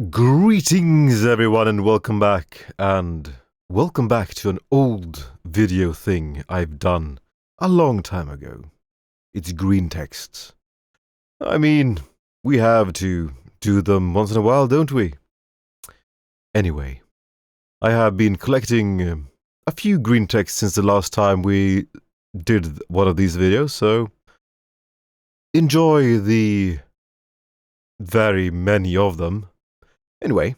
Greetings everyone and welcome back to an old video thing I've done a long time ago. It's Greentexts. I mean, we have to do them once in a while, don't we? Anyway, I have been collecting a few Greentexts since the last time we did one of these videos, so enjoy the very many of them. Anyway,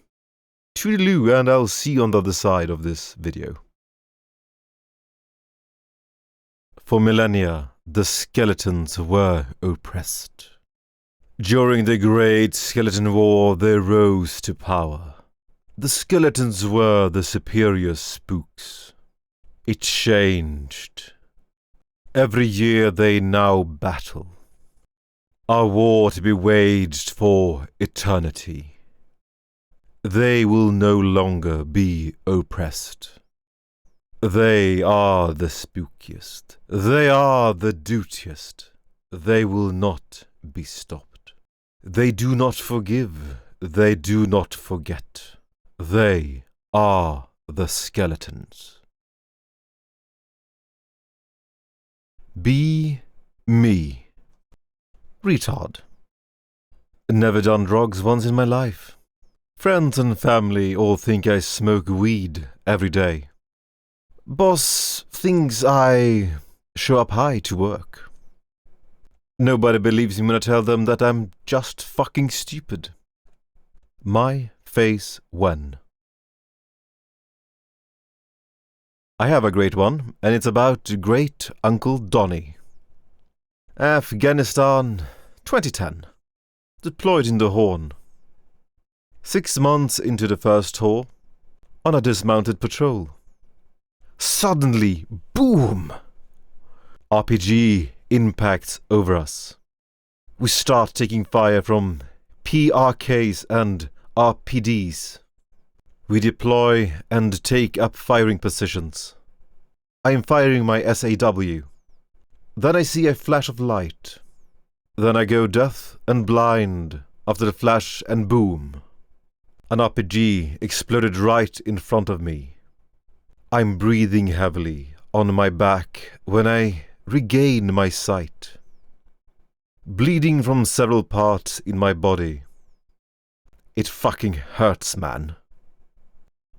toodaloo, and I'll see you on the other side of this video. For millennia, the skeletons were oppressed. During the Great Skeleton War, they rose to power. The skeletons were the superior spooks. It changed. Every year they now battle. A war to be waged for eternity. They will no longer be oppressed. They are the spookiest. They are the dutiest. They will not be stopped. They do not forgive. They do not forget. They are the skeletons. Be me. Retard. Never done drugs once in my life. Friends and family all think I smoke weed every day. Boss thinks I show up high to work. Nobody believes me when I tell them that I'm just fucking stupid. My face when. I have a great one, and it's about Great Uncle Donny. Afghanistan, 2010. Deployed in the Horn. 6 months into the first tour, on a dismounted patrol. Suddenly, boom! RPG impacts over us. We start taking fire from PRKs and RPDs. We deploy and take up firing positions. I am firing my SAW. Then I see a flash of light. Then I go deaf and blind after the flash and boom. An RPG exploded right in front of me. I'm breathing heavily on my back when I regain my sight. Bleeding from several parts in my body. It fucking hurts, man.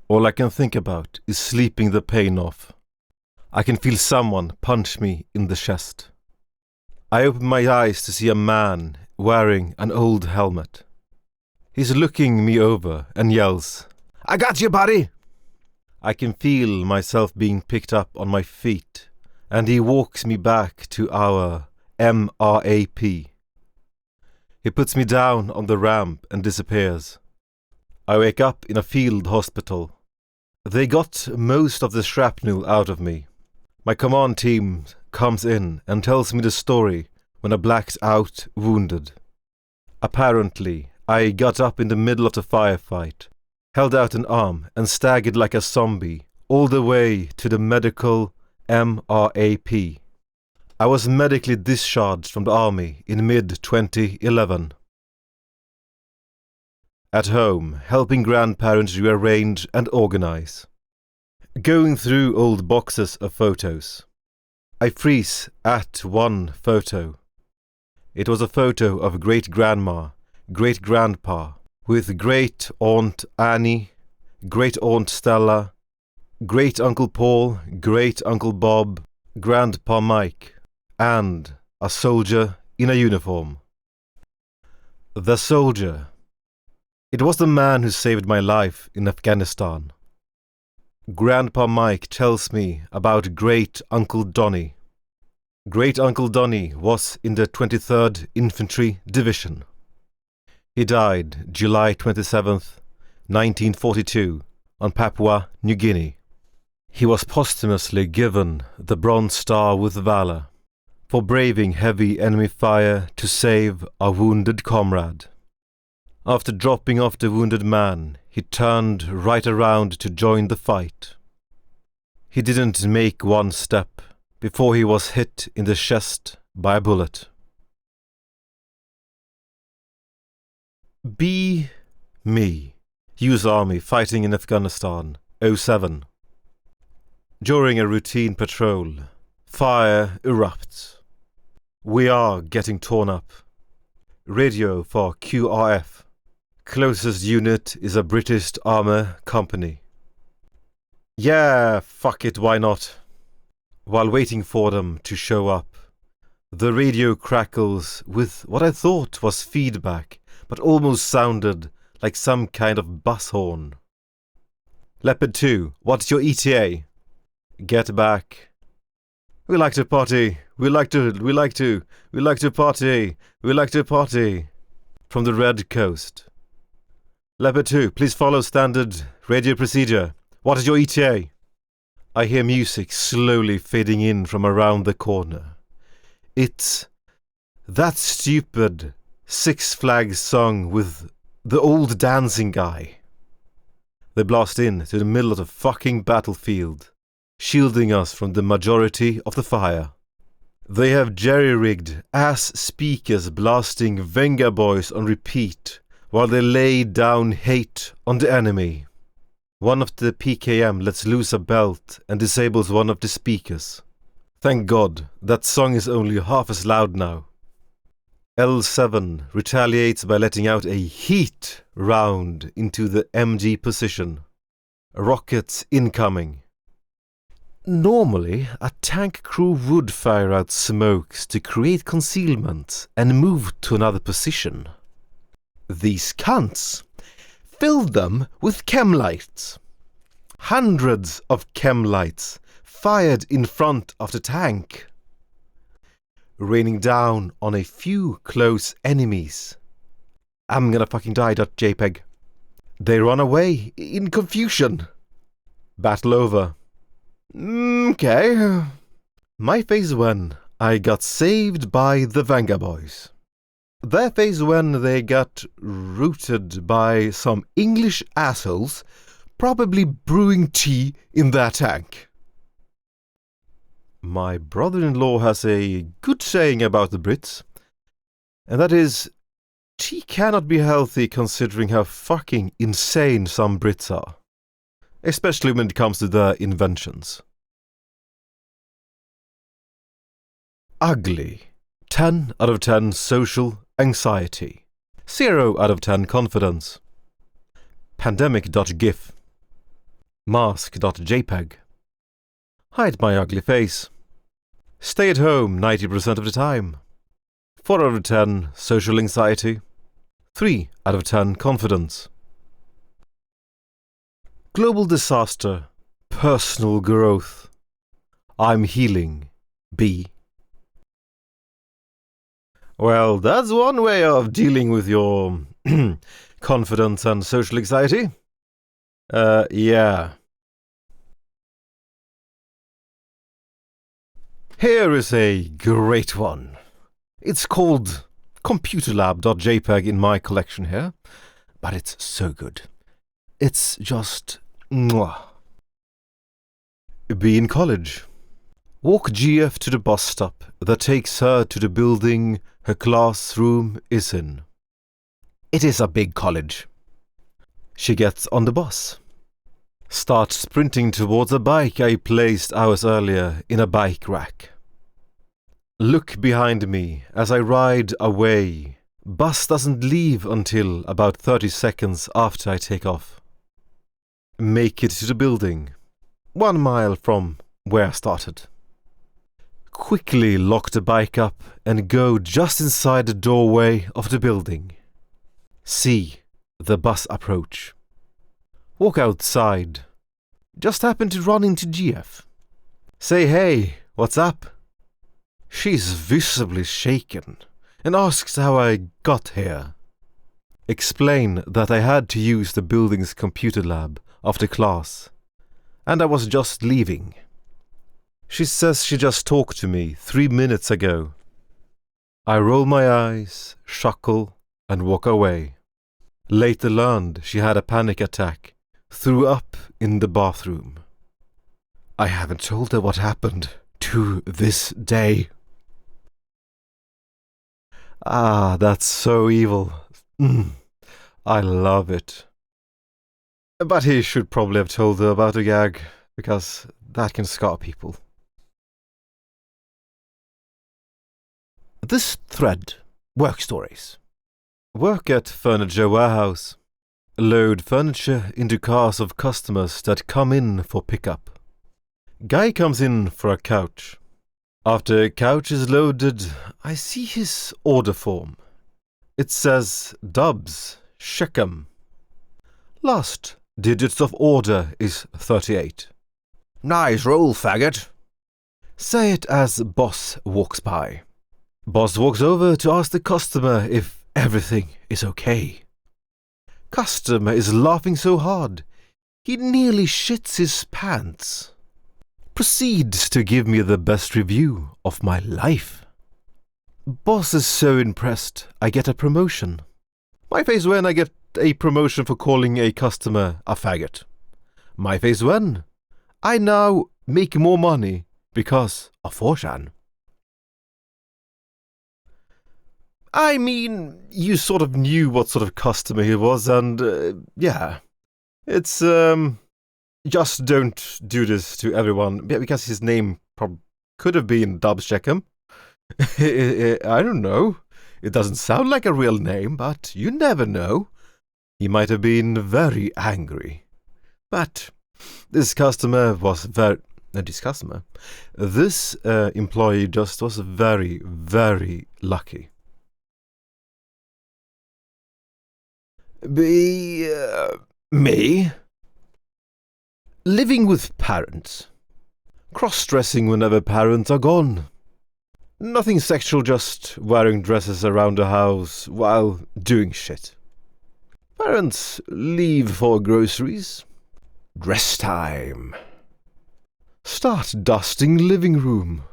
All I can think about is sleeping the pain off. I can feel someone punch me in the chest. I open my eyes to see a man wearing an old helmet. He's looking me over and yells, "I got you, buddy!" I can feel myself being picked up on my feet, and he walks me back to our MRAP. He puts me down on the ramp and disappears. I wake up in a field hospital. They got most of the shrapnel out of me. My command team comes in and tells me the story when I blacked out wounded. Apparently, I got up in the middle of the firefight, held out an arm and staggered like a zombie all the way to the medical MRAP. I was medically discharged from the army in mid-2011. At home, helping grandparents rearrange and organize. Going through old boxes of photos. I freeze at one photo. It was a photo of great-grandma, great-grandpa, with great-aunt Annie, great-aunt Stella, great-uncle Paul, great-uncle Bob, grandpa Mike, and a soldier in a uniform. The soldier. It was the man who saved my life in Afghanistan. Grandpa Mike tells me about great-uncle Donny. Great-uncle Donny was in the 23rd Infantry Division. He died July 27th, 1942, on Papua New Guinea. He was posthumously given the Bronze Star with Valor for braving heavy enemy fire to save a wounded comrade. After dropping off the wounded man, he turned right around to join the fight. He didn't make one step before he was hit in the chest by a bullet. Be Me, US Army fighting in Afghanistan, '07. During a routine patrol, fire erupts. We are getting torn up. Radio for QRF. Closest unit is a British armour company. Yeah, fuck it, why not? While waiting for them to show up, the radio crackles with what I thought was feedback, but almost sounded like some kind of bus horn. Leopard 2, what's your ETA? Get back. We like to party. We like to party. We like to party. From the Red Coast. Leopard 2, please follow standard radio procedure. What is your ETA? I hear music slowly fading in from around the corner. It's that stupid Six Flags song with the old dancing guy. They blast in to the middle of the fucking battlefield, shielding us from the majority of the fire. They have jerry-rigged ass speakers blasting Venga Boys on repeat while they lay down hate on the enemy. One of the PKM lets loose a belt and disables one of the speakers. Thank God, that song is only half as loud now. L7 retaliates by letting out a heat round into the MG position. Rockets incoming. Normally, a tank crew would fire out smokes to create concealment and move to another position. These cunts filled them with chem lights. Hundreds of chem lights fired in front of the tank, raining down on a few close enemies. I'm gonna fucking die.jpg. They run away in confusion. Battle over. Okay. My phase when I got saved by the Venga Boys. Their phase when they got routed by some English assholes, probably brewing tea in their tank. My brother-in-law has a good saying about the Brits, and that is, tea cannot be healthy considering how fucking insane some Brits are, especially when it comes to their inventions. Ugly. 10 out of 10 social anxiety. 0 out of 10 confidence. Pandemic.gif. Mask.jpg. Hide my ugly face. Stay at home 90% of the time. 4 out of 10 social anxiety. 3 out of 10 confidence. Global disaster. Personal growth. I'm healing. B. Well, that's one way of dealing with your confidence and social anxiety. Yeah. Here is a great one. It's called computerlab.jpg in my collection here, but it's so good. It's just mwah. Be in college. Walk GF to the bus stop that takes her to the building her classroom is in. It is a big college. She gets on the bus. Start sprinting towards a bike I placed hours earlier in a bike rack. Look behind me as I ride away. Bus doesn't leave until about 30 seconds after I take off. Make it to the building, 1 mile from where I started. Quickly lock the bike up and go just inside the doorway of the building. See the bus approach. Walk outside. Just happen to run into GF. Say, hey, what's up? She's visibly shaken and asks how I got here. Explain that I had to use the building's computer lab after class, and I was just leaving. She says she just talked to me 3 minutes ago. I roll my eyes, chuckle, and walk away. Later learned she had a panic attack, threw up in the bathroom. I haven't told her what happened to this day. Ah, that's so evil. I love it. But he should probably have told her about the gag, because that can scar people. This thread, work stories. Work at furniture warehouse. Load furniture into cars of customers that come in for pickup. Guy comes in for a couch. After couch is loaded, I see his order form. It says Dubs, Shechem. Last digits of order is 38. Nice roll, faggot. Say it as boss walks by. Boss walks over to ask the customer if everything is okay. Customer is laughing so hard, he nearly shits his pants. Proceeds to give me the best review of my life. Boss is so impressed, I get a promotion. My face when I get a promotion for calling a customer a faggot. My face when I now make more money because of 4chan. I mean, you sort of knew what sort of customer he was, and yeah. It's, just don't do this to everyone, because his name could have been Dubs Shechem. I don't know. It doesn't sound like a real name, but you never know. He might have been very angry. But this employee just was very, very lucky. Me? Living with parents. Cross-dressing whenever parents are gone. Nothing sexual, just wearing dresses around the house while doing shit. Parents leave for groceries. Dress time. Start dusting living room.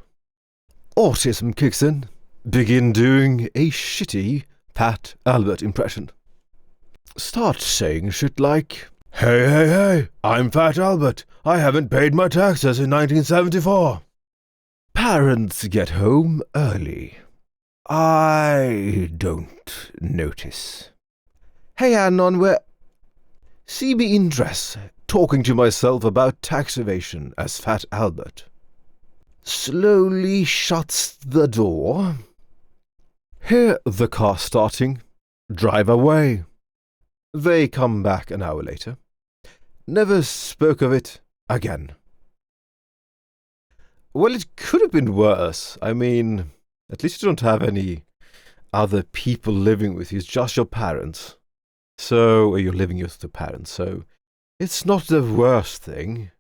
Autism kicks in. Begin doing a shitty Pat Albert impression. Start saying shit like, Hey, I'm Fat Albert. I haven't paid my taxes in 1974. Parents get home early. I don't notice. Hey, Anon, where... See me in dress, talking to myself about tax evasion as Fat Albert. Slowly shuts the door. Hear the car starting. Drive away. They come back an hour later. Never spoke of it again. Well, it could have been worse. I mean, at least you don't have any other people living with you. It's just your parents. So, you're living with the parents, so it's not the worst thing.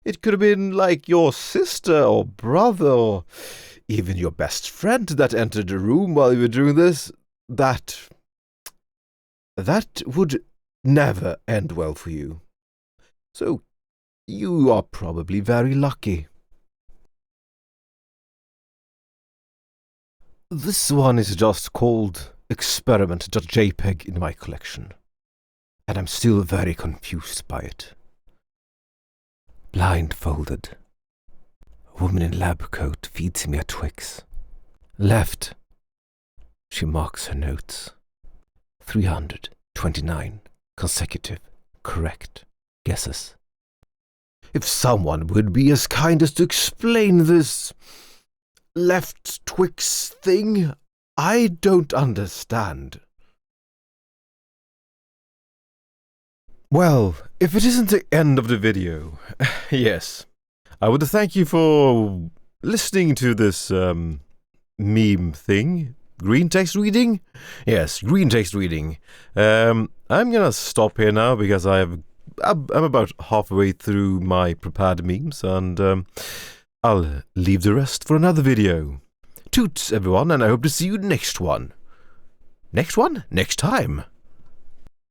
It could have been like your sister or brother or even your best friend that entered the room while you were doing this. That would never end well for you. So, you are probably very lucky. This one is just called experiment.jpg in my collection, and I'm still very confused by it. Blindfolded. A woman in lab coat feeds me a Twix. Left. She marks her notes. 329 consecutive correct guesses. If someone would be as kind as to explain this left Twix thing, I don't understand. Well, if it isn't the end of the video, yes, I would thank you for listening to this meme thing. Greentext reading? Yes, greentext reading. I'm gonna stop here now because I'm about halfway through my prepared memes, and I'll leave the rest for another video. Toots, everyone, and I hope to see you next one. Next one? Next time.